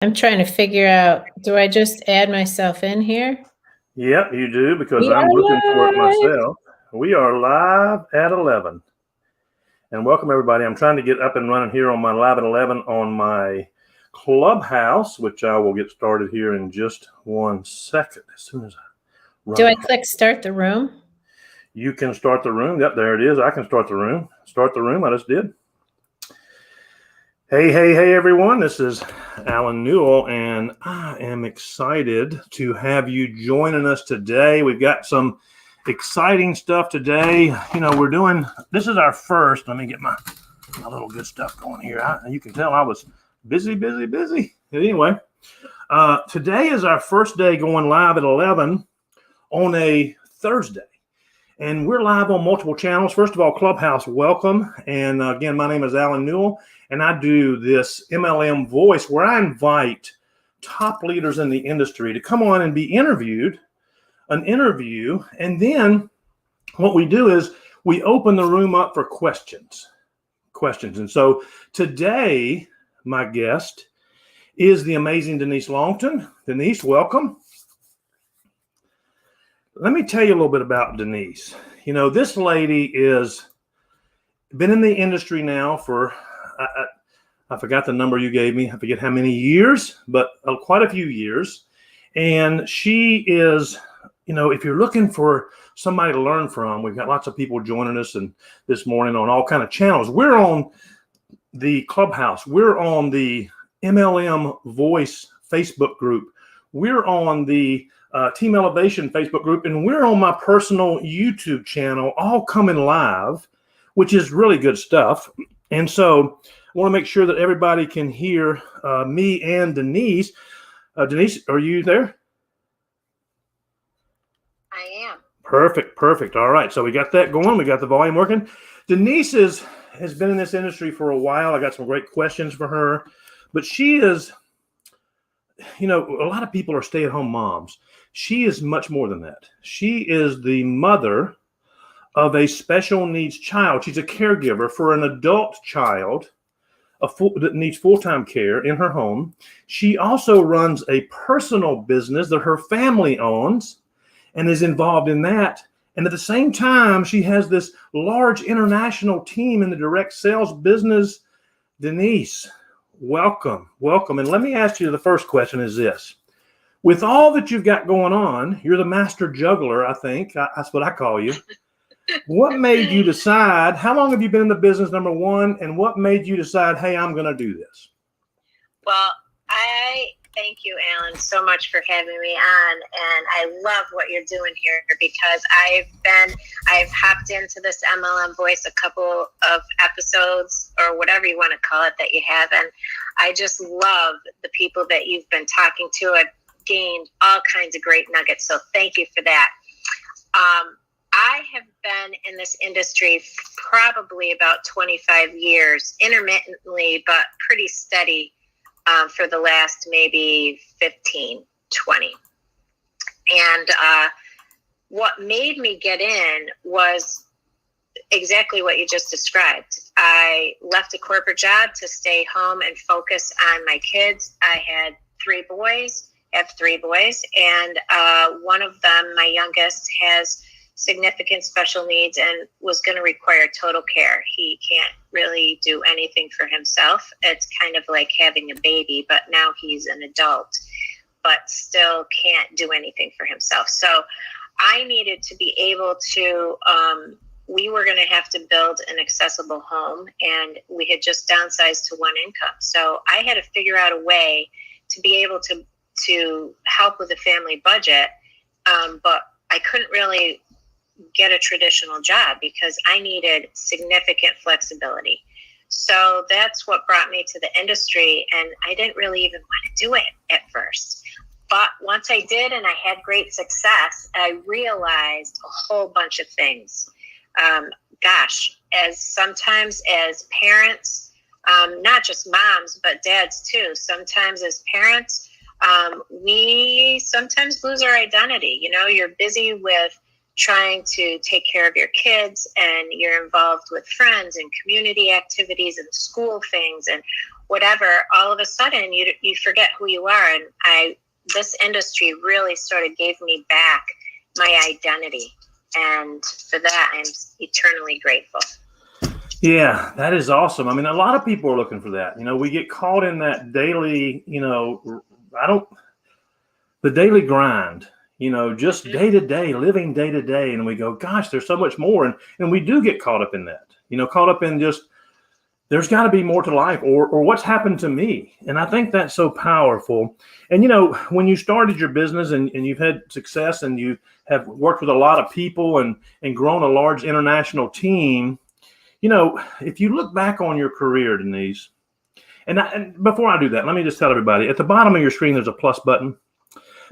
I'm trying to figure out, do I just add myself in here? Yep, you do, because We I'm looking for it are live. myself. We are live at 11. And welcome, everybody. I'm trying to get up and running here on my live at 11 on my Clubhouse, which I will get started here in just 1 second. As soon as I run. Do I click start the room? You can start the room. Yep, there it is. I can start the room. Start the room. I just did. Hey, everyone. This is Alan Newell, and I am excited to have you joining us today. We've got some exciting stuff today. You know, this is our first. Let me get my little good stuff going here. You can tell I was busy. Anyway, today is our first day going live at 11 on a Thursday. And we're live on multiple channels. First of all, Clubhouse, welcome. And again, my name is Alan Newell, and I do this MLM Voice where I invite top leaders in the industry to come on and be interviewed, an interview. And then what we do is we open the room up for questions. And so today, my guest is the amazing Denise Longtin. Denise, welcome. Let me tell you a little bit about Denise. You know, this lady is been in the industry now for, I forgot the number you gave me. I forget how many years, but quite a few years. And she is, you know, if you're looking for somebody to learn from, we've got lots of people joining us and this morning on all kind of channels. We're on the Clubhouse. We're on the MLM Voice Facebook group. We're on the Team Elevation Facebook group, and we're on my personal YouTube channel, all coming live, which is really good stuff. And so I want to make sure that everybody can hear me and Denise. Denise, are you there? I am. Perfect. All right. So we got that going. We got the volume working. Denise has been in this industry for a while. I got some great questions for her, but she is, you know, a lot of people are stay-at-home moms. She is much more than that. She is the mother of a special needs child. She's a caregiver for an adult child that needs full-time care in her home. She also runs a personal business that her family owns and is involved in that. And at the same time, she has this large international team in the direct sales business. Denise, welcome. And let me ask you, the first question is this. With all that you've got going on, you're the master juggler, I think. That's what I call you. What made you decide, how long have you been in the business, number one, and what made you decide, hey, I'm going to do this? Well, I thank you, Alan, so much for having me on, and I love what you're doing here because I've hopped into this MLM Voice a couple of episodes or whatever you want to call it that you have, and I just love the people that you've been talking to. I've gained all kinds of great nuggets, so thank you for that. I have been in this industry probably about 25 years, intermittently, but pretty steady for the last maybe 15, 20. And what made me get in was exactly what you just described. I left a corporate job to stay home and focus on my kids. I have three boys, and one of them, my youngest, has significant special needs and was going to require total care. He can't really do anything for himself. It's kind of like having a baby, but now he's an adult, but still can't do anything for himself. So I needed to be able to, we were going to have to build an accessible home, and we had just downsized to one income. So I had to figure out a way to be able to help with the family budget, but I couldn't really get a traditional job because I needed significant flexibility. So that's what brought me to the industry, and I didn't really even want to do it at first. But once I did and I had great success, I realized a whole bunch of things. Sometimes as parents, not just moms, but dads too, sometimes as parents, we sometimes lose our identity. You know, you're busy with trying to take care of your kids, and you're involved with friends and community activities and school things and whatever, all of a sudden you forget who you are. And this industry really sort of gave me back my identity. And for that, I'm eternally grateful. Yeah, that is awesome. I mean, a lot of people are looking for that. We get caught in that daily, the daily grind, just day to day, living day to day. And we go, gosh, there's so much more. And we do get caught up in that, caught up in just, there's got to be more to life, or what's happened to me. And I think that's so powerful. And, when you started your business and you've had success and you have worked with a lot of people and grown a large international team, if you look back on your career, Denise, and before I do that, let me just tell everybody, at the bottom of your screen, there's a plus button.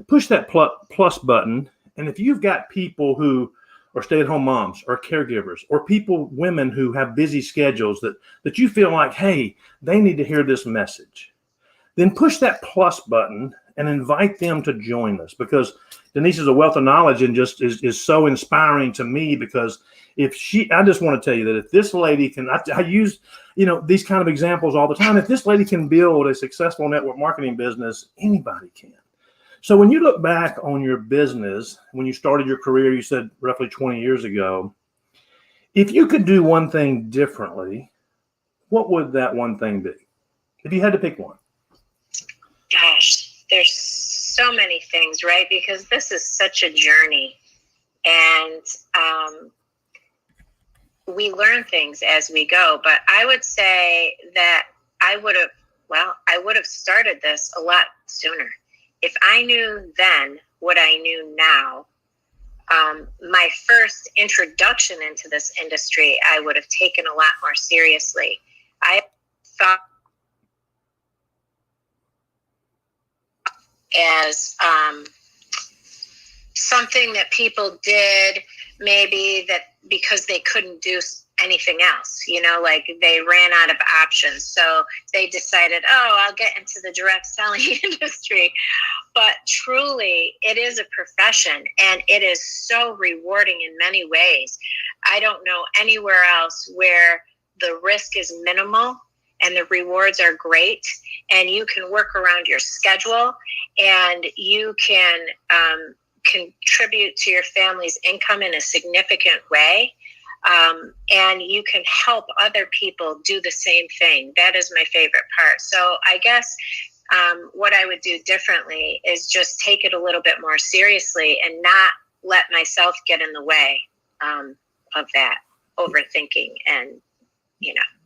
Push that plus button. And if you've got people who or stay-at-home moms or caregivers or women who have busy schedules that you feel like, hey, they need to hear this message, then push that plus button and invite them to join us, because Denise is a wealth of knowledge and just is so inspiring to me, because I just want to tell you that if this lady can, I use, these kind of examples all the time. If this lady can build a successful network marketing business, anybody can. So when you look back on your business, when you started your career, you said roughly 20 years ago, if you could do one thing differently, what would that one thing be? If you had to pick one. Gosh, there's so many things, right? Because this is such a journey. And we learn things as we go. But I would say that I would have started this a lot sooner. If I knew then what I knew now, my first introduction into this industry, I would have taken a lot more seriously. I thought as something that people did, maybe that because they couldn't do anything else, like they ran out of options. So they decided, I'll get into the direct selling industry. But truly, it is a profession, and it is so rewarding in many ways. I don't know anywhere else where the risk is minimal and the rewards are great, and you can work around your schedule, and you can contribute to your family's income in a significant way. And you can help other people do the same thing. That is my favorite part. So I guess what I would do differently is just take it a little bit more seriously and not let myself get in the way of that overthinking and,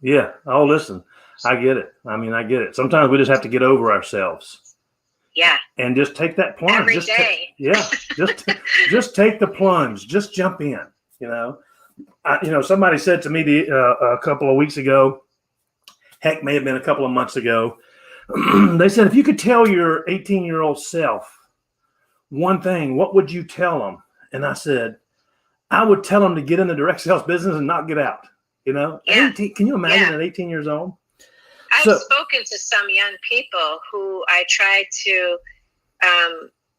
Yeah. Oh, listen, I get it. I get it. Sometimes we just have to get over ourselves. Yeah. And just take that plunge. Every day. Just take the plunge. Just jump in, somebody said to me a couple of weeks ago, heck, may have been a couple of months ago, they said, if you could tell your 18-year-old self one thing, what would you tell them? And I said, I would tell them to get in the direct sales business and not get out. Yeah. 18, can you imagine at 18 years old? I've spoken to some young people who I try to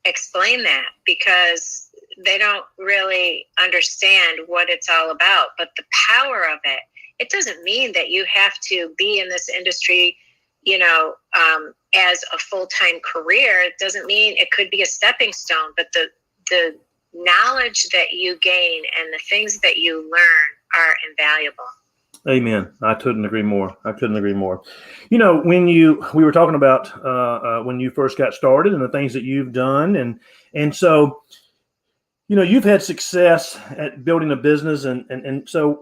explain that, because they don't really understand what it's all about. But the power of it, it doesn't mean that you have to be in this industry, as a full-time career. It doesn't mean, it could be a stepping stone, but the knowledge that you gain and the things that you learn are invaluable. Amen. I couldn't agree more. When we were talking about when you first got started and the things that you've done, and so you've had success at building a business, and so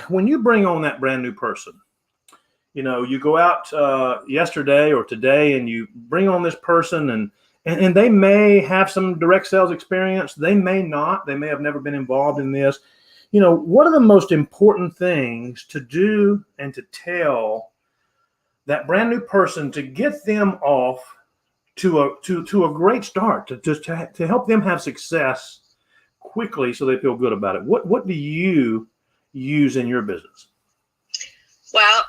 when you bring on that brand new person, you go out yesterday or today and you bring on this person, and they may have some direct sales experience, they may not, they may have never been involved in this. What are the most important things to do and to tell that brand new person to get them off to a great start, to help them have success quickly so they feel good about it? What do you use in your business? Well,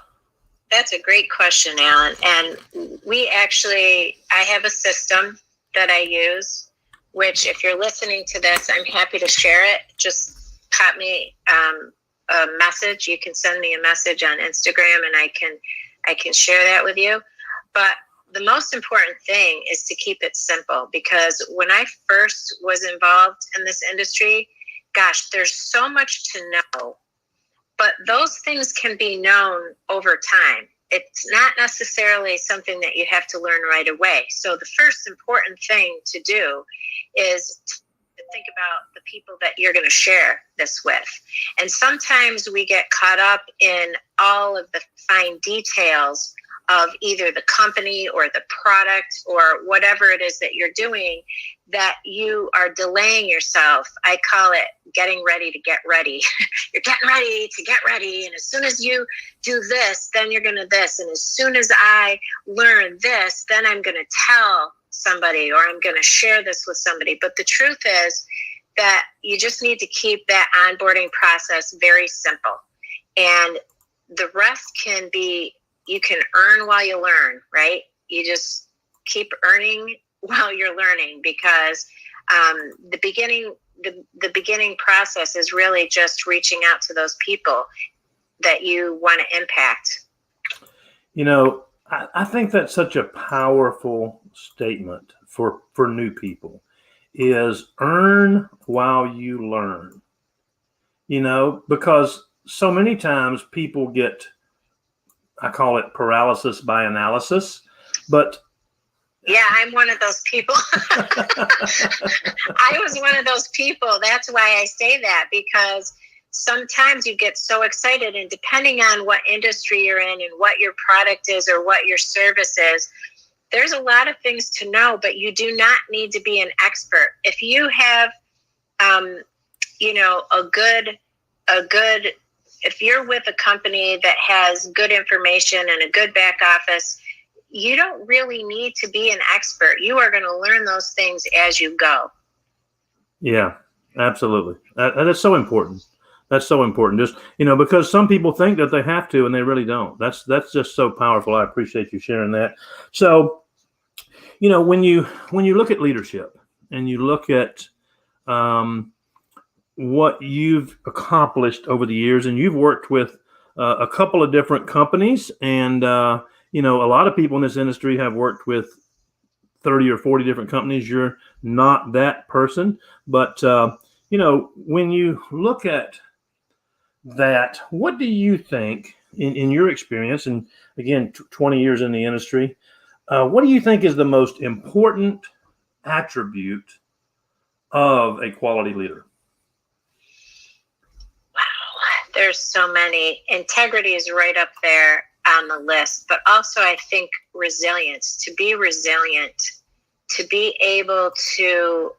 that's a great question, Alan. And I have a system that I use, which if you're listening to this, I'm happy to share it. Just pop me a message. You can send me a message on Instagram, and I can I can share that with you. But the most important thing is to keep it simple, because when I first was involved in this industry, gosh, there's so much to know, but those things can be known over time. It's not necessarily something that you have to learn right away. So the first important thing to do is to think about the people that you're going to share this with. And sometimes we get caught up in all of the fine details of either the company or the product or whatever it is that you're doing, that you are delaying yourself. I call it getting ready to get ready. You're getting ready to get ready. And as soon as you do this, then you're going to this. And as soon as I learn this, then I'm going to tell somebody, or I'm going to share this with somebody. But the truth is that you just need to keep that onboarding process very simple. And the rest can be, you can earn while you learn, right? You just keep earning while you're learning, because the beginning process is really just reaching out to those people that you want to impact. You know, I think that's such a powerful statement for new people, is earn while you learn. You know, because so many times people get, I call it paralysis by analysis, but yeah, I'm one of those people. I was one of those people. That's why I say that, because sometimes you get so excited, and depending on what industry you're in and what your product is or what your service is, there's a lot of things to know, but you do not need to be an expert. If you have, you know, if you're with a company that has good information and a good back office, you don't really need to be an expert. You are going to learn those things as you go. Yeah, absolutely. That is so important. That's so important. Just, you know, because some people think that they have to and they really don't. That's just so powerful. I appreciate you sharing that. So, you know, when you look at leadership and you look at what you've accomplished over the years, and you've worked with a couple of different companies, and you know, a lot of people in this industry have worked with 30 or 40 different companies. You're not that person, but you know, when you look at that, what do you think, in your experience, and again, 20 years in the industry, what do you think is the most important attribute of a quality leader? Wow, there's so many. Integrity is right up there on the list, but also I think resilience. To be resilient, to be able to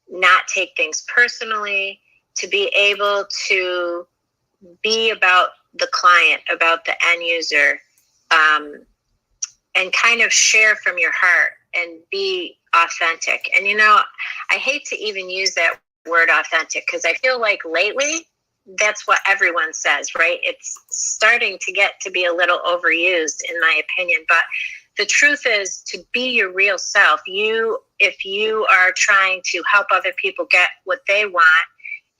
not take things personally, to be able to be about the client, about the end user, and kind of share from your heart and be authentic. And, you know, I hate to even use that word authentic, because I feel like lately that's what everyone says, right? It's starting to get to be a little overused, in my opinion. But the truth is, to be your real self, if you are trying to help other people get what they want,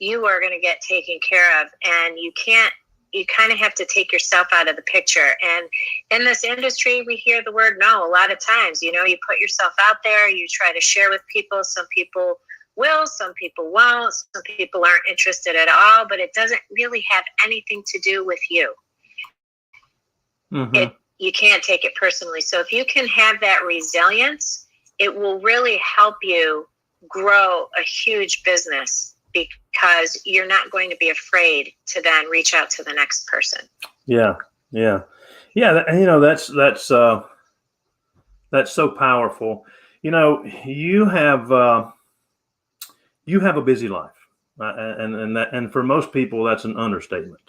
you are going to get taken care of. And you kind of have to take yourself out of the picture. And in this industry, we hear the word no a lot of times. You know, you put yourself out there, you try to share with people. Some people will, some people won't, some people aren't interested at all, but it doesn't really have anything to do with you. Mm-hmm. You can't take it personally. So if you can have that resilience, it will really help you grow a huge business, because you're not going to be afraid to then reach out to the next person. Yeah. And you know, that's so powerful. You know, you have a busy life, and for most people, that's an understatement.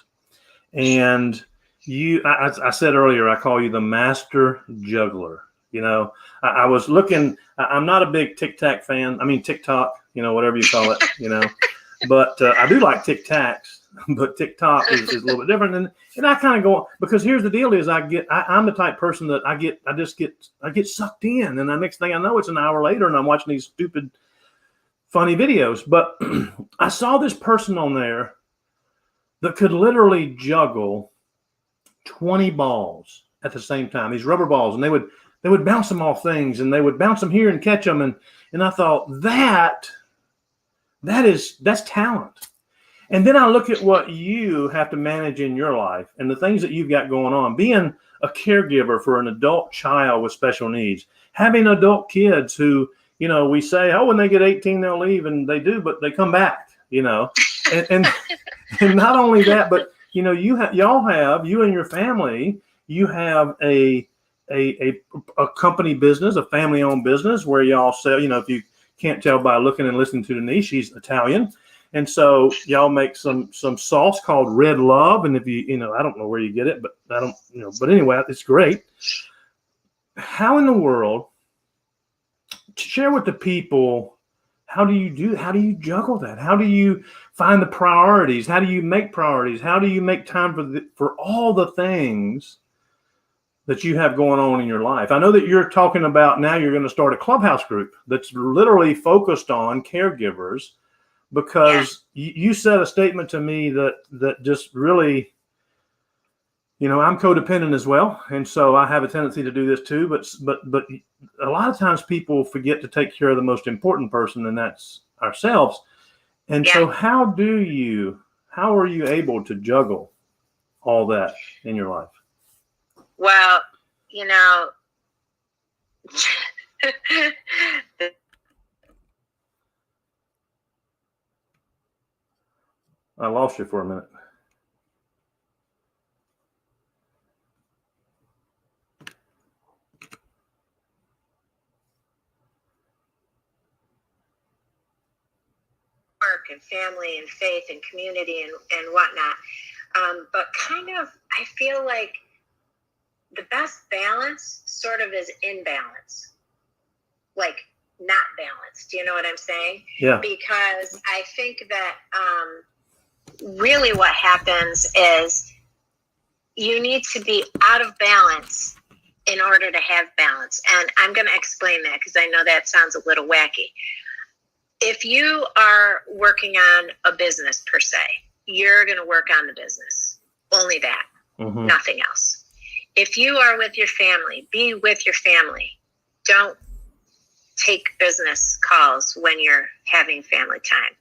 And I said earlier, I call you the master juggler. You know, I was looking. I'm not a big TikTok fan. I mean, TikTok, you know, whatever you call it, you know. But I do like Tic Tacs, but TikTok is a little bit different. And I kind of go, because here's the deal: is I'm the type person that I get sucked in, and the next thing I know, it's an hour later, and I'm watching these stupid, funny videos. But I saw this person on there that could literally juggle 20 balls at the same time, these rubber balls, and they would bounce them off things, and they would bounce them here and catch them. And I thought that's talent. And then I look at what you have to manage in your life and the things that you've got going on, being a caregiver for an adult child with special needs, having adult kids who, we say, oh, when they get 18, they'll leave, and they do, but they come back, and not only that, but, you and your family, you have a company business, a family-owned business where y'all sell, if you can't tell by looking and listening to Denise, she's Italian. And so y'all make some sauce called Red Love. And if I don't know where you get it, but but anyway, it's great. How in the world, share with the people, how do you juggle that? How do you find the priorities? How do you make priorities? How do you make time for all the things that you have going on in your life? I know that you're talking about now you're going to start a clubhouse group that's literally focused on caregivers, because you said a statement to me that just really, I'm codependent as well. And so I have a tendency to do this too, but a lot of times people forget to take care of the most important person, and that's ourselves. And so how are you able to juggle all that in your life? Well, I lost you for a minute. Work and family and faith and community and whatnot. But kind of, I feel like the best balance sort of is imbalance, like not balanced. Do you know what I'm saying? Yeah. Because I think that really what happens is you need to be out of balance in order to have balance. And I'm going to explain that because I know that sounds a little wacky. If you are working on a business per se, you're going to work on the business. Only that. Mm-hmm. Nothing else. If you are with your family, be with your family. Don't take business calls when you're having family time.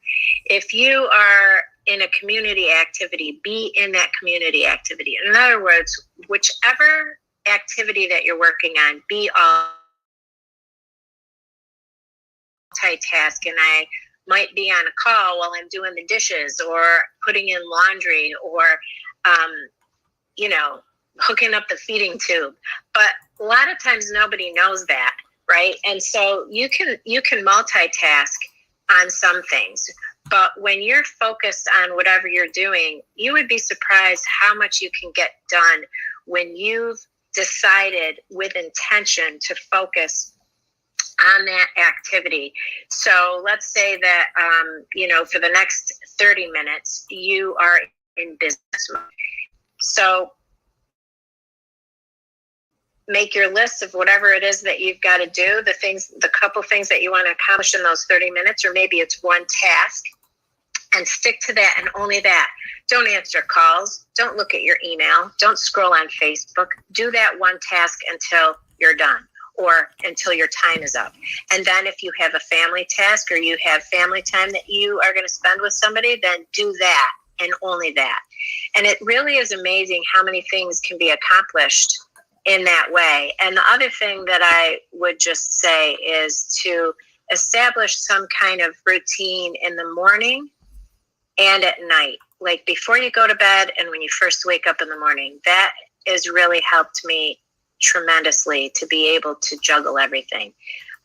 If you are in a community activity, be in that community activity. In other words, whichever activity that you're working on, be all multitask. And I might be on a call while I'm doing the dishes or putting in laundry or, hooking up the feeding tube. But a lot of times nobody knows that, right? And so you can multitask on some things. But when you're focused on whatever you're doing, you would be surprised how much you can get done when you've decided with intention to focus on that activity. So let's say that, for the next 30 minutes, you are in business mode. So make your list of whatever it is that you've got to do, the couple things that you want to accomplish in those 30 minutes, or maybe it's one task, and stick to that and only that. Don't answer calls. Don't look at your email. Don't scroll on Facebook. Do that one task until you're done or until your time is up. And then if you have a family task or you have family time that you are going to spend with somebody, then do that and only that. And it really is amazing how many things can be accomplished in that way. And the other thing that I would just say is to establish some kind of routine in the morning and at night, like before you go to bed and when you first wake up in the morning. That has really helped me tremendously to be able to juggle everything,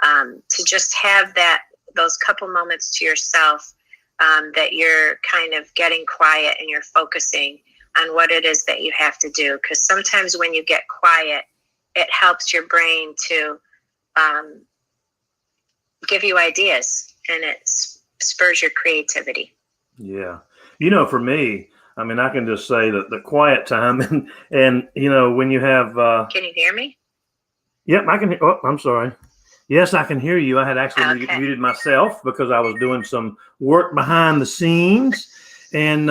to just have those couple moments to yourself, that you're kind of getting quiet and you're focusing on what it is that you have to do. Because sometimes when you get quiet, it helps your brain to give you ideas, and it spurs your creativity. Yeah. For me, I mean, I can just say that the quiet time and when you have... Can you hear me? Yep, I can hear. Oh, I'm sorry. Yes, I can hear you. I had actually muted myself because I was doing some work behind the scenes. And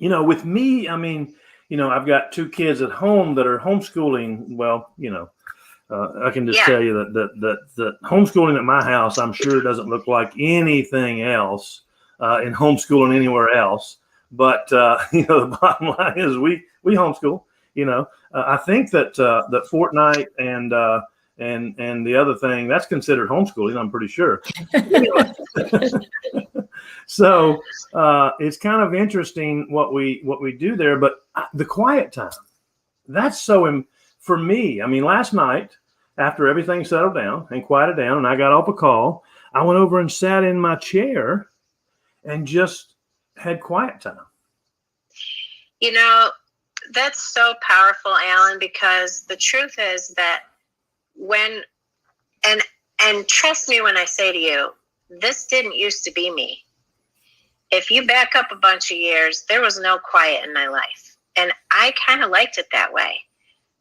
with me, I mean, I've got 2 kids at home that are homeschooling. Well, I can just tell you that homeschooling at my house, I'm sure doesn't look like anything else in homeschooling anywhere else. But the bottom line is we homeschool. I think that Fortnite and the other thing, that's considered homeschooling, I'm pretty sure. So it's kind of interesting what we do there. But the quiet time, that's so for me. I mean, last night after everything settled down and quieted down, and I got off a call, I went over and sat in my chair and just had quiet time. That's so powerful, Alan, because the truth is that and trust me when I say to you, this didn't used to be me. If you back up a bunch of years, there was no quiet in my life. And I kind of liked it that way.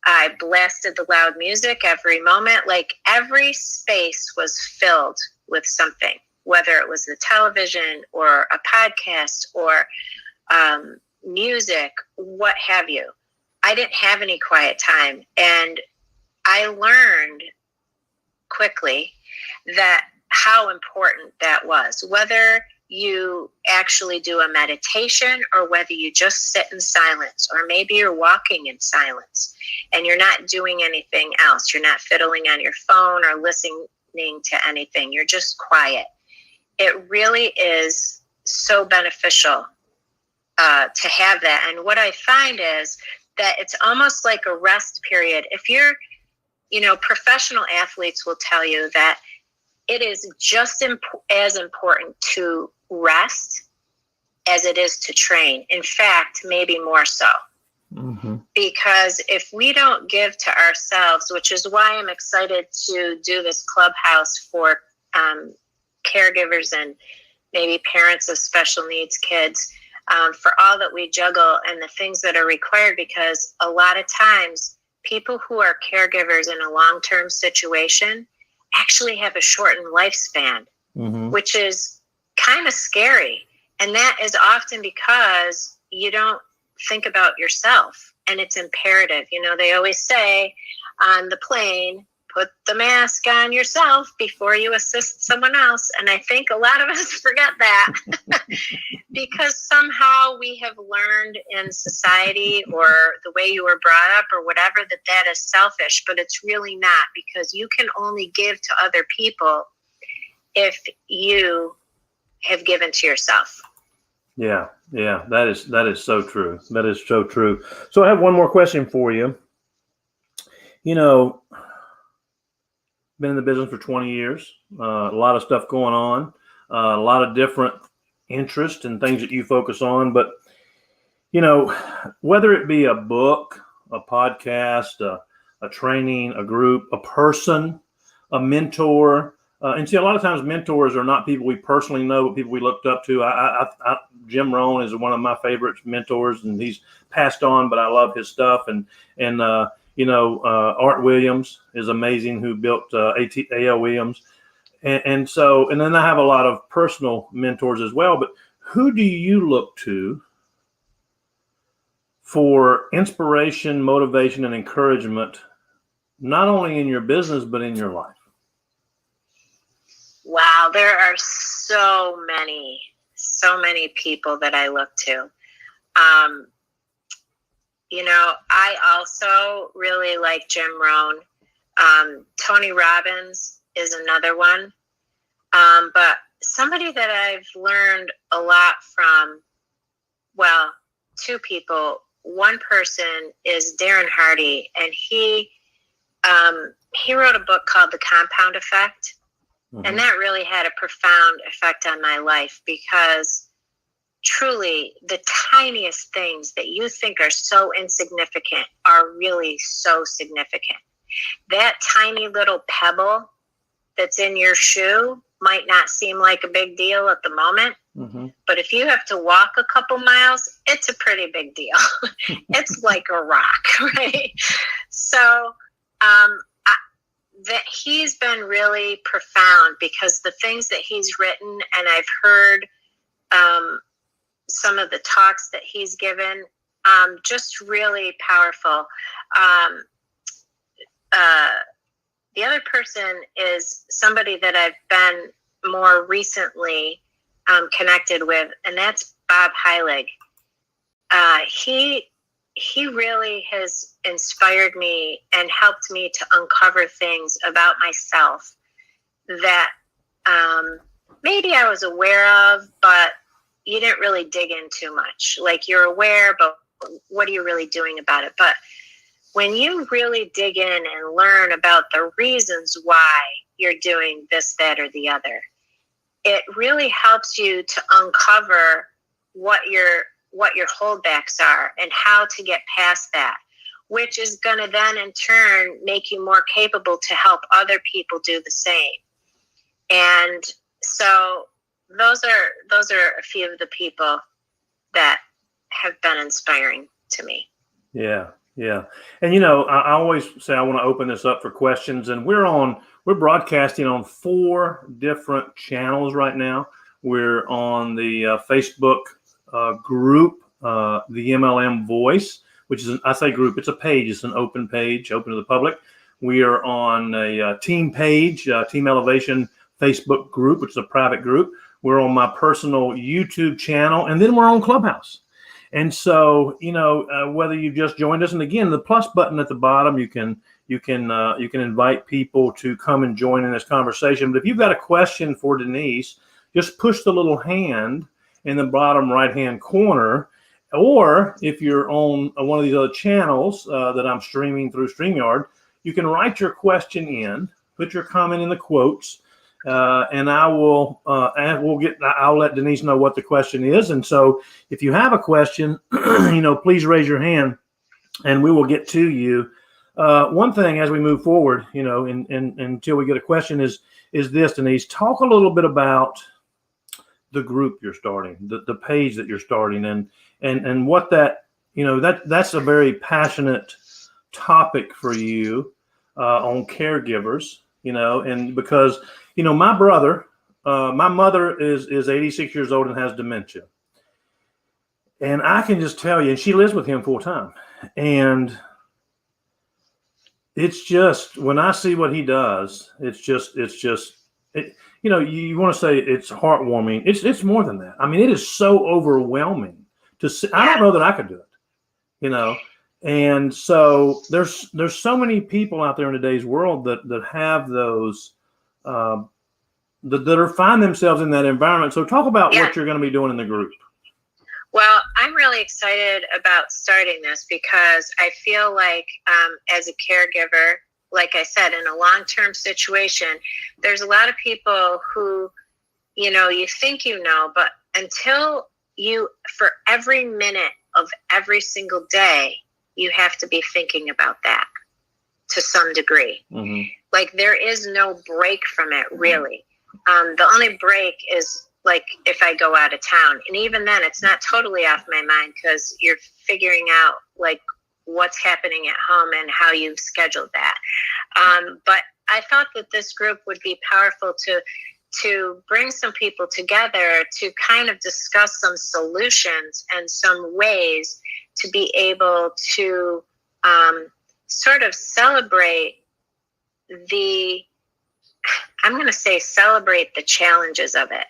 I blasted the loud music every moment. Like every space was filled with something, whether it was the television or a podcast or music, what have you. I didn't have any quiet time. And I learned quickly that how important that was, whether you actually do a meditation or whether you just sit in silence, or maybe you're walking in silence and you're not doing anything else. You're not fiddling on your phone or listening to anything. You're just quiet. It really is so beneficial to have that. And what I find is that it's almost like a rest period. If you're, professional athletes will tell you that it is just as important to rest as it is to train. In fact, maybe more so. Mm-hmm. Because if we don't give to ourselves, which is why I'm excited to do this clubhouse for caregivers and maybe parents of special needs kids, for all that we juggle and the things that are required, because a lot of times people who are caregivers in a long-term situation actually have a shortened lifespan, mm-hmm. which is kind of scary. And that is often because you don't think about yourself, and it's imperative. They always say on the plane, put the mask on yourself before you assist someone else. And I think a lot of us forget that because somehow we have learned in society or the way you were brought up or whatever, that is selfish, but it's really not, because you can only give to other people if you have given to yourself. Yeah, that is so true. That is so true. So I have one more question for you. Been in the business for 20 years, a lot of stuff going on, a lot of different interests and things that you focus on. But, whether it be a book, a podcast, a training, a group, a person, a mentor, and see, a lot of times mentors are not people we personally know, but people we looked up to. Jim Rohn is one of my favorite mentors, and he's passed on, but I love his stuff. And Art Williams is amazing, who built A.L. Williams. And then I have a lot of personal mentors as well. But who do you look to for inspiration, motivation, and encouragement, not only in your business, but in your life? Wow, there are so many people that I look to. I also really like Jim Rohn. Tony Robbins is another one. But somebody that I've learned a lot from, well, 2 people. One person is Darren Hardy, and he wrote a book called The Compound Effect. Mm-hmm. And that really had a profound effect on my life, because truly the tiniest things that you think are so insignificant are really so significant. That tiny little pebble that's in your shoe might not seem like a big deal at the moment, mm-hmm. but if you have to walk a couple miles, it's a pretty big deal. It's like a rock, right? So that he's been really profound, because the things that he's written, and I've heard some of the talks that he's given, just really powerful. The other person is somebody that I've been more recently connected with, and that's Bob Heilig. He really has inspired me and helped me to uncover things about myself that maybe I was aware of, but you didn't really dig in too much. Like, you're aware, but what are you really doing about it? But when you really dig in and learn about the reasons why you're doing this, that, or the other, it really helps you to uncover what your holdbacks are and how to get past that, which is going to then in turn make you more capable to help other people do the same. And so those are a few of the people that have been inspiring to me. Yeah. Yeah. And, I always say I want to open this up for questions, and we're broadcasting on 4 different channels right now. We're on the Facebook group, the MLM Voice, which is, I say group, it's a page. It's an open page, open to the public. We are on a team page, Team Elevation Facebook group, which is a private group. We're on my personal YouTube channel, and then we're on Clubhouse. And so, whether you've just joined us, and again, the plus button at the bottom, you can invite people to come and join in this conversation. But if you've got a question for Denise, just push the little hand in the bottom right-hand corner. Or if you're on one of these other channels that I'm streaming through StreamYard, you can write your question in, put your comment in the quotes, and I'll let Denise know what the question is. And so if you have a question, please raise your hand and we will get to you. One thing as we move forward, until we get a question is this, Denise, talk a little bit about the group you're starting, the page that you're starting, and what that's a very passionate topic for you on caregivers, and because, my brother, my mother is 86 years old and has dementia. And I can just tell you, and she lives with him full time. And it's just, when I see what he does, you want to say it's heartwarming. It's more than that. I mean, it is so overwhelming to see. I don't know that I could do it, And so there's so many people out there in today's world that have those, that find themselves in that environment. So talk about what you're going to be doing in the group. Well, I'm really excited about starting this because I feel like as a caregiver, like I said, in a long-term situation, there's a lot of people who, you think but until for every minute of every single day, you have to be thinking about that to some degree. Mm-hmm. Like, there is no break from it, really. The only break is like if I go out of town, and even then it's not totally off my mind because you're figuring out like what's happening at home and how you've scheduled that. But I thought that this group would be powerful to bring some people together to kind of discuss some solutions and some ways to be able to sort of celebrate celebrate the challenges of it,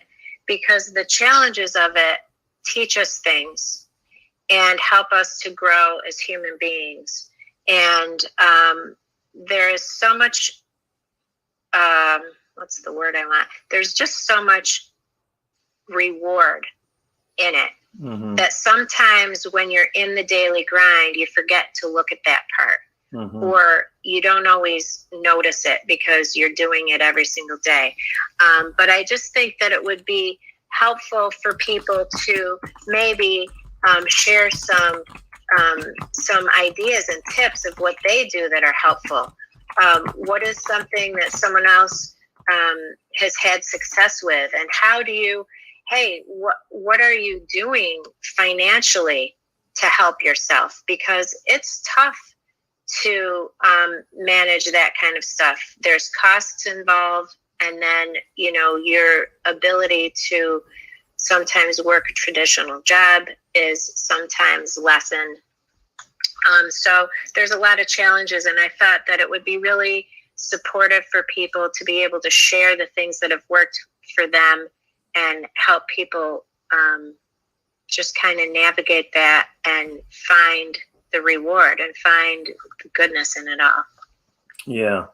because the challenges of it teach us things and help us to grow as human beings. And there is so much, what's the word I want? There's just so much reward in it, mm-hmm. that sometimes when you're in the daily grind, you forget to look at that part. Mm-hmm. Or you don't always notice it because you're doing it every single day. But I just think that it would be helpful for people to maybe share some ideas and tips of what they do that are helpful. What is something that someone else has had success with, and how do you, what are you doing financially to help yourself? Because it's tough to manage that kind of stuff. There's costs involved, and then your ability to sometimes work a traditional job is sometimes lessen. So there's a lot of challenges, and I thought that it would be really supportive for people to be able to share the things that have worked for them and help people just kind of navigate that and find the reward and find the goodness in it all. Yeah.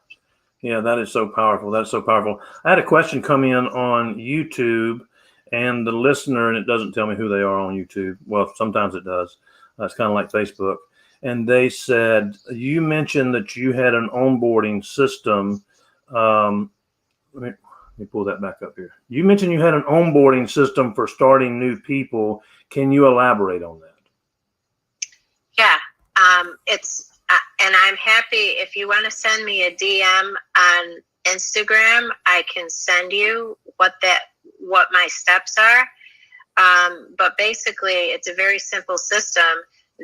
Yeah, that is so powerful. That's so powerful. I had a question come in on YouTube, and the listener, and it doesn't tell me who they are on YouTube. Well, sometimes it does. It's kind of like Facebook. And they said, you mentioned that you had an onboarding system. Let me pull that back up here. You mentioned you had an onboarding system for starting new people. Can you elaborate on that? Yeah, and I'm happy if you want to send me a DM on Instagram, I can send you what my steps are. But basically, it's a very simple system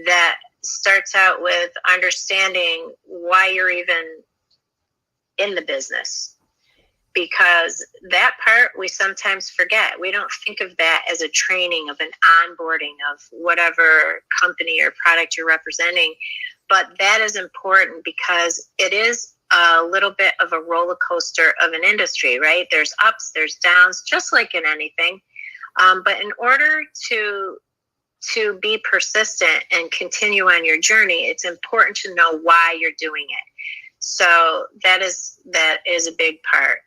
that starts out with understanding why you're even in the business, because that part we sometimes forget. We don't think of that as a training, of an onboarding of whatever company or product you're representing. But that is important because it is a little bit of a roller coaster of an industry, right? There's ups, there's downs, just like in anything. But in order to be persistent and continue on your journey, it's important to know why you're doing it. So that is a big part.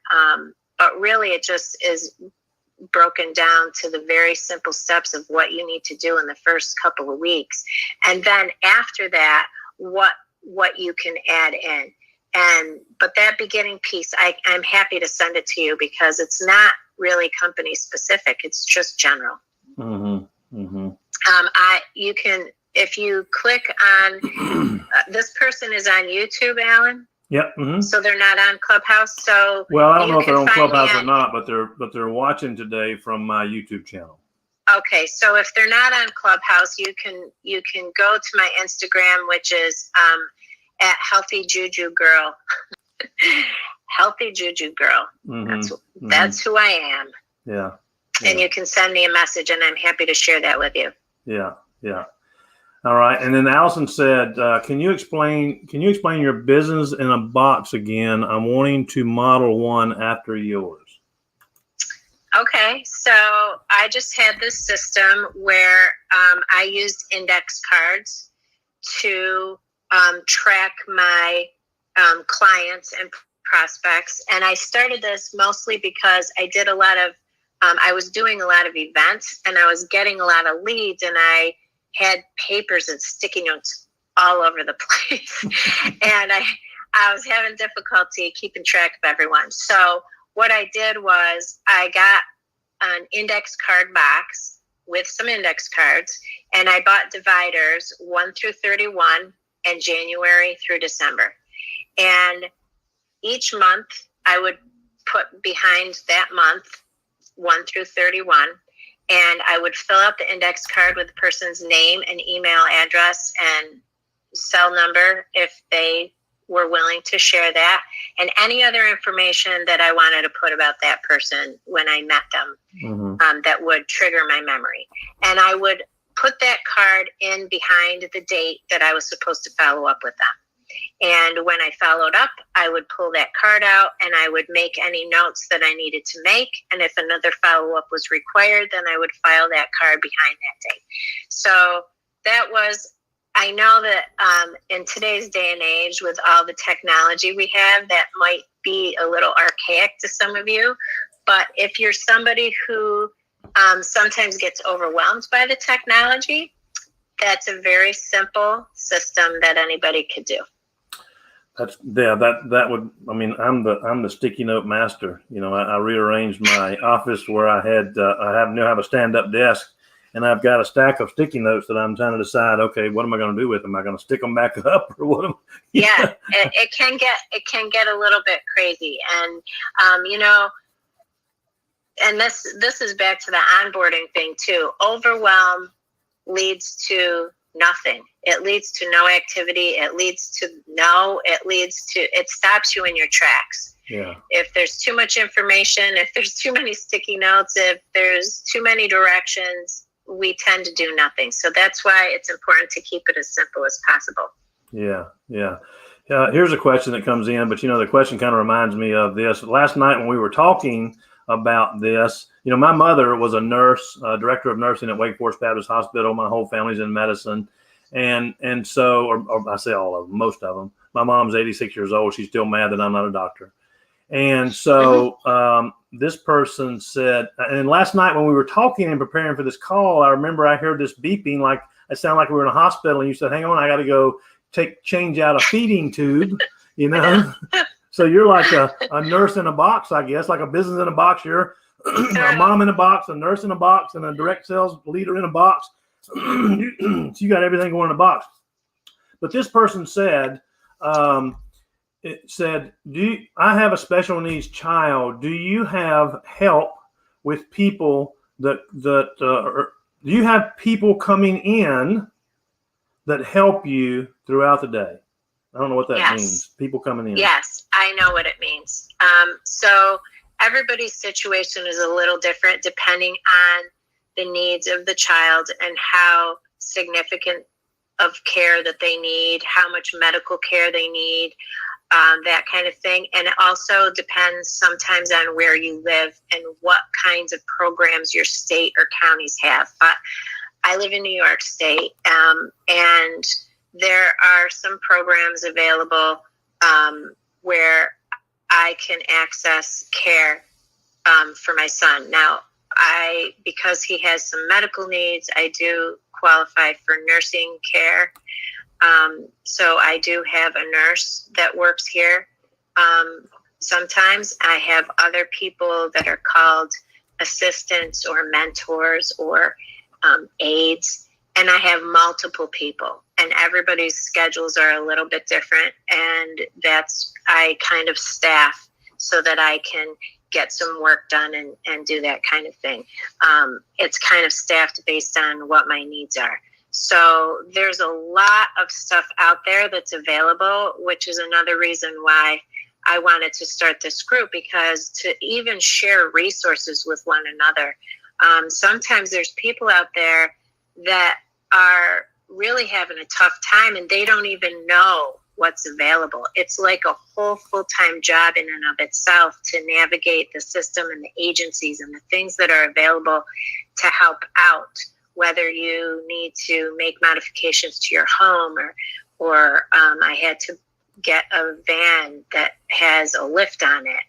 But really, it just is broken down to the very simple steps of what you need to do in the first couple of weeks. And then after that, what you can add in. But that beginning piece, I'm happy to send it to you because it's not really company specific. It's just general. Mm-hmm. Mm-hmm. You can, if you click on, this person is on YouTube, Alan. Yep. Mm-hmm. So they're not on Clubhouse. So well, I don't know if they're on Clubhouse or not, but they're watching today from my YouTube channel. Okay, so if they're not on Clubhouse, you can go to my Instagram, which is at Healthy Juju Girl. Healthy Juju Girl. Mm-hmm. That's who I am. Yeah. And you can send me a message, and I'm happy to share that with you. Yeah. Yeah. All right. And then Allison said, can you explain your business in a box again? I'm wanting to model one after yours. Okay, so I just had this system where I used index cards to track my clients and prospects. And I started this mostly because I did a lot of, I was doing a lot of events and I was getting a lot of leads, and I had papers and sticky notes all over the place. And I was having difficulty keeping track of everyone. So what I did was I got an index card box with some index cards, and I bought dividers 1 through 31 and January through December. And each month I would put behind that month 1 through 31, and I would fill out the index card with the person's name and email address and cell number if they were willing to share that, and any other information that I wanted to put about that person when I met them. Mm-hmm. That would trigger my memory. And I would put that card in behind the date that I was supposed to follow up with them. And when I followed up, I would pull that card out and I would make any notes that I needed to make. And if another follow-up was required, then I would file that card behind that date. So that was, I know that in today's day and age, with all the technology we have, that might be a little archaic to some of you. But if you're somebody who sometimes gets overwhelmed by the technology, that's a very simple system that anybody could do. That would, I mean, I'm the sticky note master. You know, I rearranged my office where I now have a stand-up desk, and I've got a stack of sticky notes that I'm trying to decide, okay, what am I going to do with them? Am I going to stick them back up, or what? Yeah, it can get a little bit crazy, and you know, and this is back to the onboarding thing too. Overwhelm leads to nothing. It leads to no activity. It stops you in your tracks. Yeah. If there's too much information, if there's too many sticky notes, if there's too many directions, we tend to do nothing. So that's why it's important to keep it as simple as possible. Yeah. Yeah. Here's a question that comes in, but the question kind of reminds me of this. Last night when we were talking about this, my mother was a nurse, director of nursing at Wake Forest Baptist Hospital. My whole family's in medicine. And so, or I say all of them, most of them. My mom's 86 years old. She's still mad that I'm not a doctor. And so this person said, and last night when we were talking and preparing for this call, I remember I heard this beeping, like it sounded like we were in a hospital. And you said, hang on, I got to go change out a feeding tube, So you're like a nurse in a box, I guess, like a business in a box. You're a mom in a box, a nurse in a box, and a direct sales leader in a box. So you got everything going in a box. But this person said, I have a special needs child. Do you have help with people do you have people coming in that help you throughout the day? I don't know what that means. People coming in. Yes, I know what it means. So everybody's situation is a little different depending on the needs of the child and how significant of care that they need, how much medical care they need, that kind of thing. And it also depends sometimes on where you live and what kinds of programs your state or counties have. But I live in New York State, and there are some programs available where I can access care for my son. Now, because he has some medical needs, I do qualify for nursing care. So I do have a nurse that works here. Sometimes I have other people that are called assistants or mentors or aides, and I have multiple people, and everybody's schedules are a little bit different, and I kind of staff so that I can get some work done and do that kind of thing. It's kind of staffed based on what my needs are. So there's a lot of stuff out there that's available, which is another reason why I wanted to start this group, because to even share resources with one another. Sometimes there's people out there that are really having a tough time and they don't even know what's available. It's like a whole full-time job in and of itself to navigate the system and the agencies and the things that are available to help out, whether you need to make modifications to your home or I had to get a van that has a lift on it,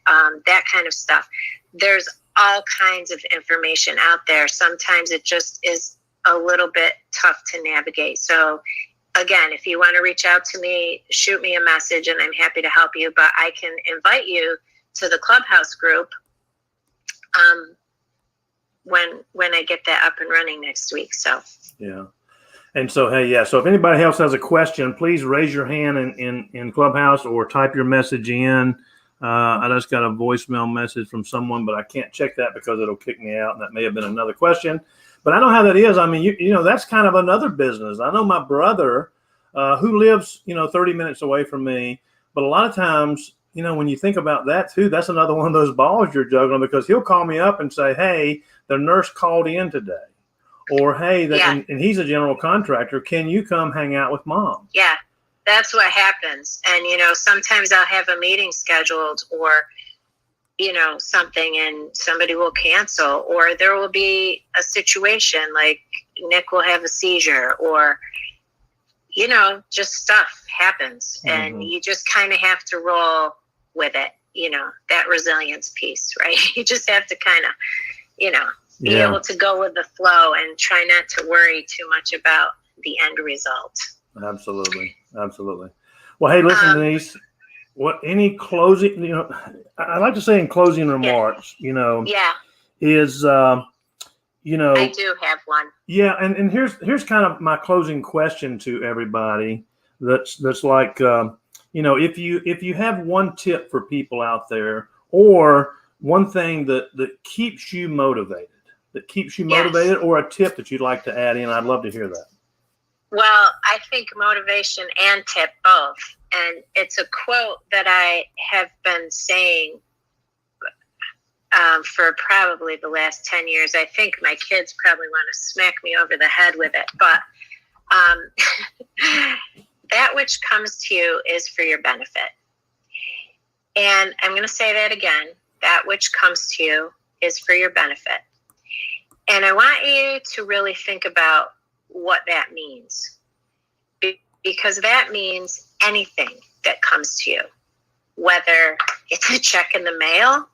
that kind of stuff. There's all kinds of information out there. Sometimes it just is a little bit tough to navigate. So again, if you want to reach out to me, shoot me a message and I'm happy to help you. But I can invite you to the Clubhouse group when I get that up and running next week. So yeah. And so, hey, yeah. So if anybody else has a question, please raise your hand in Clubhouse or type your message in. I just got a voicemail message from someone, but I can't check that because it'll kick me out. And that may have been another question. But I know how that is. I mean, you know, that's kind of another business. I know my brother who lives, 30 minutes away from me. But a lot of times, when you think about that too, that's another one of those balls you're juggling, because he'll call me up and say, hey, the nurse called in today. Or, hey, and he's a general contractor. Can you come hang out with mom? Yeah, that's what happens. And, sometimes I'll have a meeting scheduled or, something, and somebody will cancel, or there will be a situation like Nick will have a seizure, or, just stuff happens. Mm-hmm. And you just kind of have to roll with it, that resilience piece, right? You just have to kind of, be able to go with the flow and try not to worry too much about the end result. Absolutely. Absolutely. Well, hey, listen, Denise, any closing, I like to say in closing remarks, is, I do have one. Yeah. And here's kind of my closing question to everybody. That's like, if you have one tip for people out there, or one thing that keeps you motivated, or a tip that you'd like to add in, I'd love to hear that. Well, I think motivation and tip both. And it's a quote that I have been been saying for probably the last 10 years. I think my kids probably want to smack me over the head with it, but that which comes to you is for your benefit. And I'm going to say that again. That which comes to you is for your benefit. And I want you to really think about what that means, because that means anything that comes to you, whether it's a check in the mail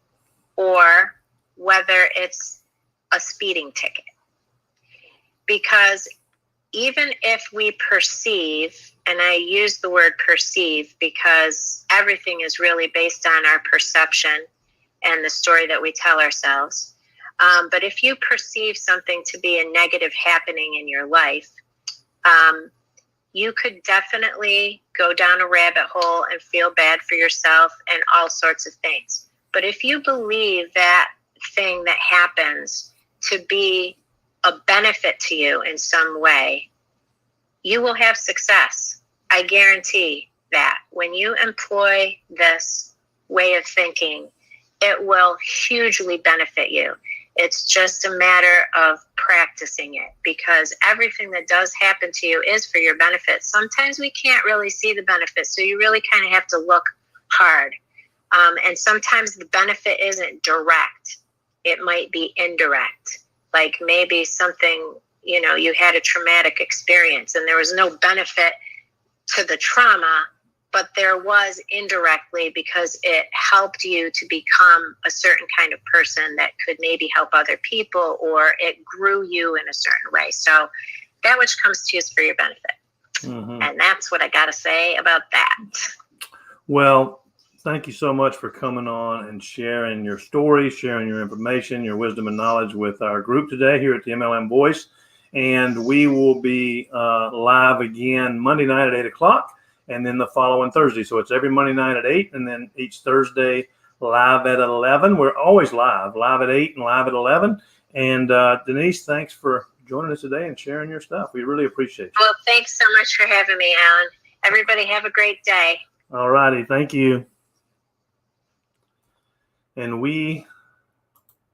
or whether it's a speeding ticket. Because even if we perceive, and I use the word perceive because everything is really based on our perception and the story that we tell ourselves. But if you perceive something to be a negative happening in your life, you could definitely go down a rabbit hole and feel bad for yourself and all sorts of things. But if you believe that thing that happens to be a benefit to you in some way, you will have success. I guarantee that. When you employ this way of thinking, it will hugely benefit you. It's just a matter of practicing it, because everything that does happen to you is for your benefit. Sometimes we can't really see the benefit, so you really kind of have to look hard. And sometimes the benefit isn't direct. It might be indirect. Like maybe something, you had a traumatic experience and there was no benefit to the trauma, but there was indirectly because it helped you to become a certain kind of person that could maybe help other people, or it grew you in a certain way. So that which comes to you is for your benefit. Mm-hmm. And that's what I got to say about that. Well, thank you so much for coming on and sharing your story, sharing your information, your wisdom and knowledge with our group today here at the MLM Voice. And we will be live again Monday night at 8 o'clock. And then the following Thursday. So it's every Monday night at 8, and then each Thursday live at 11. We're always live at 8 and live at 11. And Denise, thanks for joining us today and sharing your stuff. We really appreciate you. Well, thanks so much for having me, Alan. Everybody have a great day. All righty. Thank you. And we